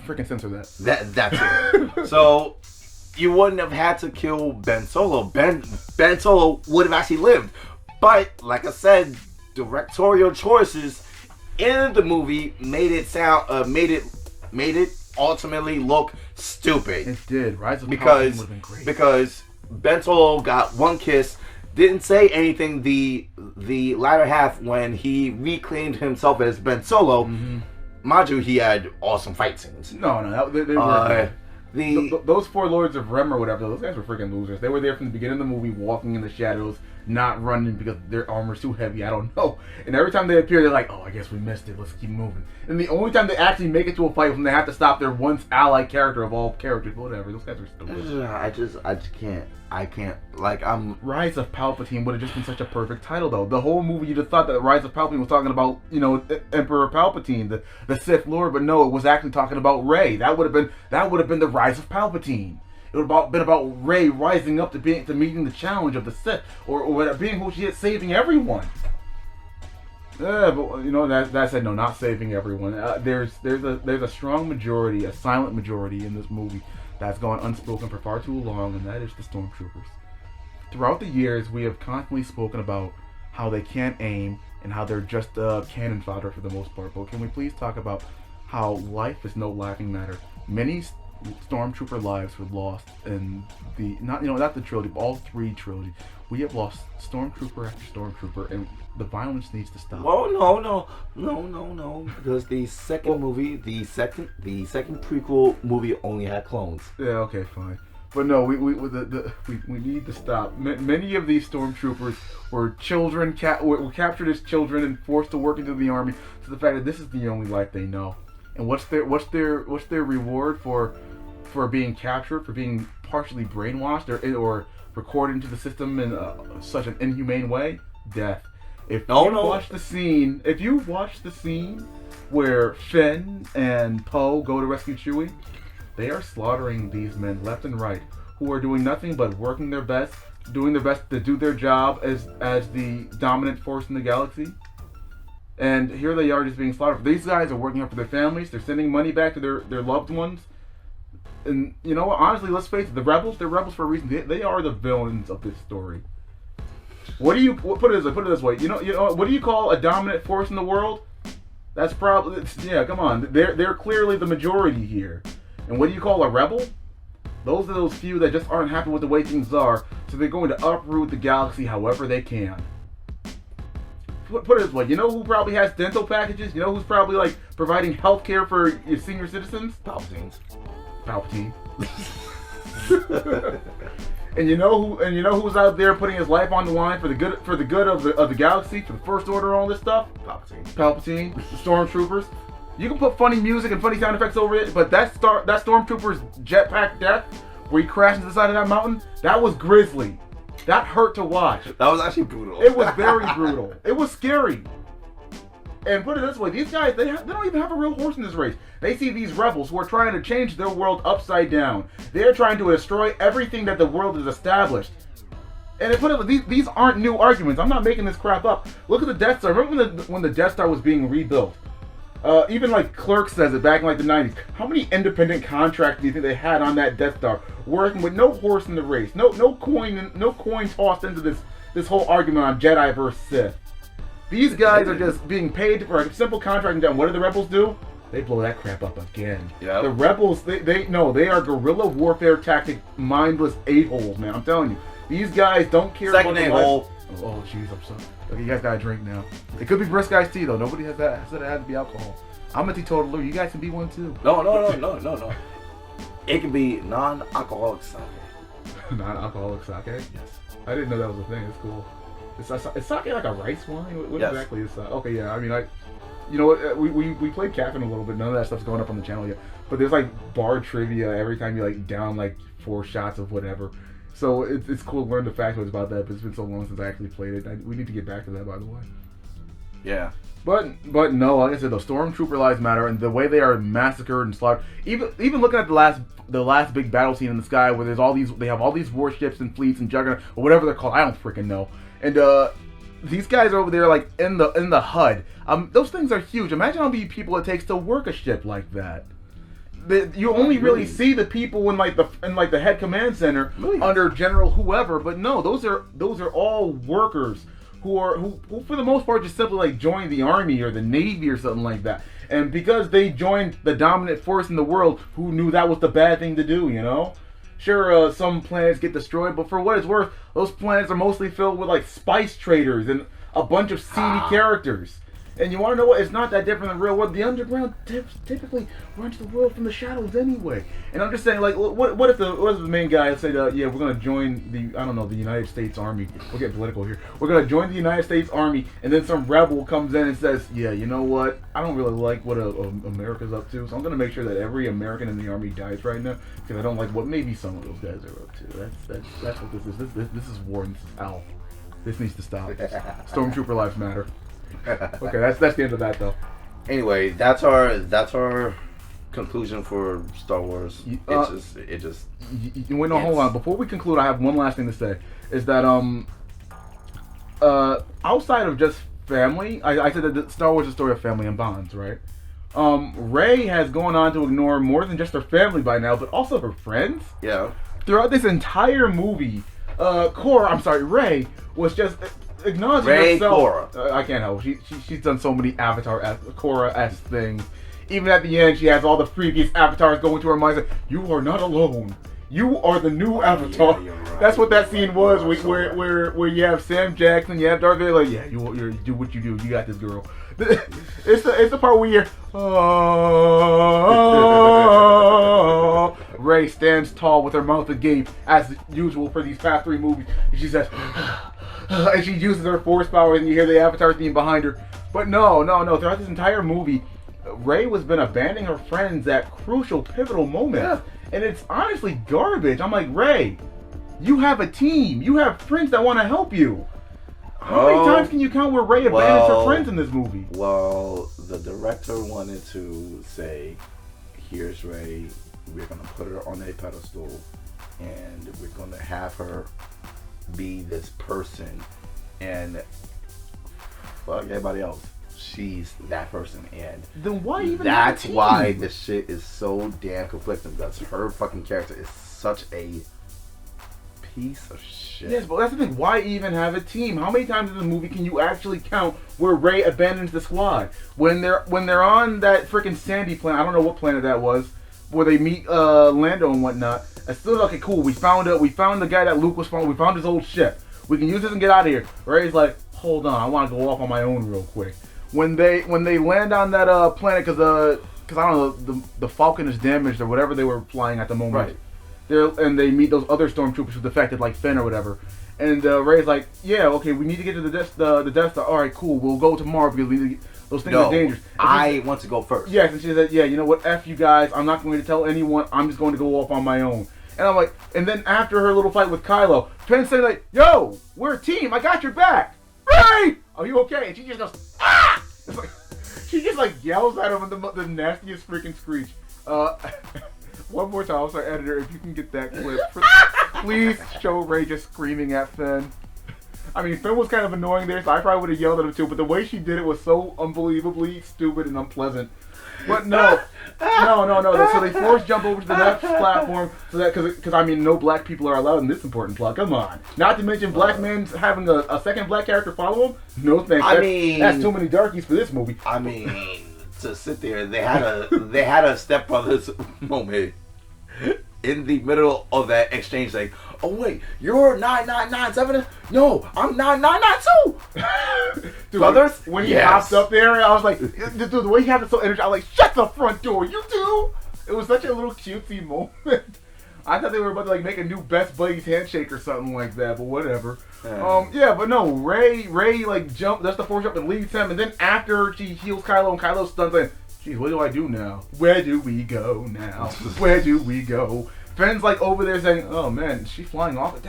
freaking censor that. That's it. So you wouldn't have had to kill Ben Solo. Ben Solo would have actually lived. But like I said, directorial choices in the movie made it ultimately look stupid. It did. Rise of Palpatine would have been great. Because Ben Solo got one kiss. Didn't say anything the latter half when he reclaimed himself as Ben Solo. Mm-hmm. Mind you, he had awesome fight scenes. No, they were those four Lords of Rem or whatever, those guys were freaking losers. They were there from the beginning of the movie, walking in the shadows, not running because their armor's too heavy. I don't know. And every time they appear, they're like, oh, I guess we missed it. Let's keep moving. And the only time they actually make it to a fight is when they have to stop their once allied character of all characters. Whatever. Those guys are stupid. I just can't. I can't. Like, Rise of Palpatine would have just been such a perfect title, though. The whole movie, you just thought that Rise of Palpatine was talking about, you know, Emperor Palpatine, the Sith Lord, but no, it was actually talking about Rey. That would have been the Rise of Palpatine. It would have been about Rey rising up to meeting the challenge of the Sith, or being who she is, saving everyone. But you know, that said, no, not saving everyone. There's a strong majority, a silent majority in this movie that's gone unspoken for far too long, and that is the Stormtroopers. Throughout the years, we have constantly spoken about how they can't aim and how they're just cannon fodder for the most part. But can we please talk about how life is no laughing matter? Many Stormtrooper lives were lost in not the trilogy, but all three trilogies. We have lost Stormtrooper after Stormtrooper, and the violence needs to stop. Oh no! Because the second movie, the second prequel movie only had clones. Yeah, okay, fine. But no, we need to stop. Many of these Stormtroopers were children, were captured as children and forced to work into the army. To the fact that this is the only life they know. And what's their reward for being captured, for being partially brainwashed or recorded into the system in such an inhumane way? Death. If you watch the scene where Finn and Poe go to rescue Chewie, they are slaughtering these men left and right, who are doing nothing but working their best, doing their best to do their job as the dominant force in the galaxy. And here they are just being slaughtered. These guys are working up for their families. They're sending money back to their loved ones. And you know what? Honestly, let's face it. They're rebels for a reason. They are the villains of this story. Put it this way. You know what do you call a dominant force in the world? That's probably come on. They're clearly the majority here. And what do you call a rebel? Those are those few that just aren't happy with the way things are, so they're going to uproot the galaxy however they can. Put it this way, you know who probably has dental packages? You know who's probably like providing health care for your senior citizens? Palpatine. And you know who's out there putting his life on the line for the good of the galaxy, for the First Order and all this stuff? Palpatine, the Stormtroopers. You can put funny music and funny sound effects over it, but that Stormtrooper's jetpack death, where he crashed into the side of that mountain, that was grisly. That hurt to watch. That was actually brutal. It was very brutal. It was scary. And put it this way, these guys, they don't even have a real horse in this race. They see these rebels who are trying to change their world upside down. They're trying to destroy everything that the world has established. And put it, these aren't new arguments. I'm not making this crap up. Look at the Death Star. Remember when the Death Star was being rebuilt? Even like Clerk says it back in like the 90s. How many independent contractors do you think they had on that Death Star, working with no horse in the race, no coin tossed into this whole argument on Jedi versus Sith? These guys are just being paid for a simple contracting job. What do the rebels do? They blow that crap up again. Yep. The rebels, they are guerrilla warfare tactic, mindless a-holes, man. I'm telling you, these guys don't care about the life. Oh, jeez, I'm sorry. Okay, you guys gotta drink now. It could be brisk iced tea though. Nobody said it had to be alcohol. I'm a teetotaler. You guys can be one too. No. It can be non-alcoholic sake. Non-alcoholic sake? Yes. I didn't know that was a thing. It's cool. Is sake like a rice wine? What exactly is sake? Okay, yeah. I mean, you know what? We played caffeine a little bit. None of that stuff's going up on the channel yet. But there's like bar trivia every time you like down like 4 shots of whatever. So it's cool to learn the factoids about that, but it's been so long since I actually played it. We need to get back to that, by the way. Yeah. But no, like I said, the Stormtrooper lives matter, and the way they are massacred and slaughtered. Even looking at the last big battle scene in the sky, where they have all these warships and fleets and Juggernaut or whatever they're called. I don't freaking know. And these guys are over there like in the HUD. Those things are huge. Imagine how many people it takes to work a ship like that. You only really see the people in the head command center under General whoever, but no, those are all workers who for the most part just simply like joined the army or the navy or something like that. And because they joined the dominant force in the world, who knew that was the bad thing to do, you know? Sure, some planets get destroyed, but for what it's worth, those planets are mostly filled with like spice traders and a bunch of seedy characters. And you want to know what? It's not that different than the real world. The underground typically runs the world from the shadows anyway. And I'm just saying, like, what if the main guy said, yeah, we're gonna join the United States Army. We're getting political here. We're gonna join the United States Army, and then some rebel comes in and says, yeah, you know what? I don't really like what America's up to, so I'm gonna make sure that every American in the army dies right now because I don't like what maybe some of those guys are up to. That's what this is. This is war and this is hell. This needs to stop. Stormtrooper lives matter. Okay, that's the end of that though. Anyway, that's our conclusion for Star Wars. It just. Wait, no, hold on. Before we conclude, I have one last thing to say. Is that outside of just family, I said that Star Wars is a story of family and bonds, right? Rey has gone on to ignore more than just her family by now, but also her friends. Yeah. Throughout this entire movie, Rey was just acknowledging herself. Korra. I can't help. She's done so many Avatar Korra-esque things. Even at the end, she has all the previous avatars going to her mind. Like, you are not alone. You are the new Avatar. Yeah, right. That's what that scene was, where you have Sam Jackson, you have Darth Vader. Like, yeah, you do what you do. You got this, girl. It's the part where you hear, oh, Rey stands tall with her mouth agape, as usual for these past 3 movies. And she says, and she uses her force power, and you hear the Avatar theme behind her. But no. Throughout this entire movie, Rey was been abandoning her friends at crucial, pivotal moments. Yeah. And it's honestly garbage. I'm like, Rey, you have a team. You have friends that want to help you. How many times can you count where Rey abandons her friends in this movie? Well, the director wanted to say, here's Rey. We're going to put her on a pedestal. And we're going to have her be this person. And fuck everybody else. She's that person, and then why even? That's why this shit is so damn conflicting, because her fucking character is such a piece of shit. Yes, but that's the thing. Why even have a team? How many times in the movie can you actually count where Rey abandons the squad when they're on that freaking sandy planet? I don't know what planet that was, where they meet Lando and whatnot. It's still okay, cool. We found the guy that Luke was following. We found his old ship. We can use this and get out of here. Rey's like, hold on, I want to go off on my own real quick. When they land on that planet, because I don't know, the Falcon is damaged or whatever they were flying at the moment. Right. And they meet those other stormtroopers who defected, like Finn or whatever. And Rey's like, yeah, okay, we need to get to the Death Star. All right, cool, we'll go tomorrow because those things are dangerous. I want to go first. Yes, and she said, yeah, you know what, F you guys, I'm not going to tell anyone, I'm just going to go off on my own. And I'm like, and then after her little fight with Kylo, Finn's saying like, yo, we're a team, I got your back. Rey, are you okay? And she just goes, ah! It's like, she just like yells at him in the nastiest freaking screech. One more time, I'm sorry, editor, if you can get that clip, please show Rey just screaming at Finn. I mean, Finn was kind of annoying there, so I probably would have yelled at him too, but the way she did it was so unbelievably stupid and unpleasant. But no. So they force jump over to the next platform, so that because I mean, no black people are allowed in this important plot. Come on. Not to mention black men having a second black character follow him. No thanks. That's too many darkies for this movie. I mean, to sit there, they had a stepbrothers moment in the middle of that exchange, like, oh wait, you're 9997? No, I'm 9992. Dude, brothers, when he hopped up there, I was like, dude, the way he had it so energetic, I was like, shut the front door, you too. It was such a little cutesy moment. I thought they were about to like make a new Best Buddies handshake or something like that, but whatever. But no, Rey like jump, that's the force jump and leads him, and then after she heals Kylo and Kylo stuns like, geez, what do I do now? Where do we go now? Where do we go? Finn's like over there saying, oh man, she's flying off.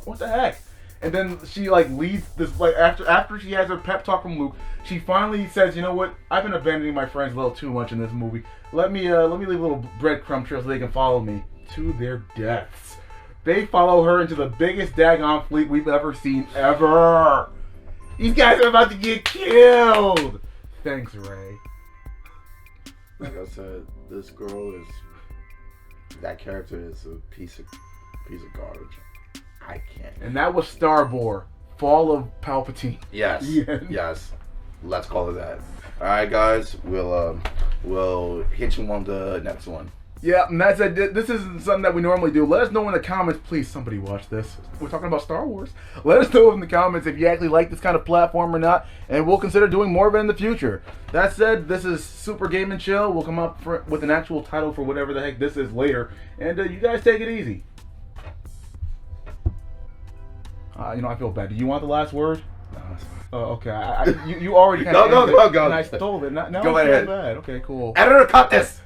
What the heck? And then she like leads this, like after she has her pep talk from Luke, she finally says, you know what? I've been abandoning my friends a little too much in this movie. Let me leave a little breadcrumb trail so they can follow me to their deaths. They follow her into the biggest daggone fleet we've ever seen ever. These guys are about to get killed. Thanks, Rey. Like I said, this girl is, that character is a piece of garbage. I can't. And that was Starboard, Fall of Palpatine. Yes. Yes. Let's call it that. All right, guys. We'll hit you on the next one. Yeah, and that's it. This isn't something that we normally do. Let us know in the comments, please. Somebody watch this. We're talking about Star Wars. Let us know in the comments if you actually like this kind of platform or not, and we'll consider doing more of it in the future. That said, this is Super Game and Chill. We'll come up with an actual title for whatever the heck this is later, and you guys take it easy. I feel bad. Do you want the last word? No, that's fine. Okay. You already kind of Go. and I stole it. Now Go I feel ahead. bad. Okay, cool. Editor, cut this.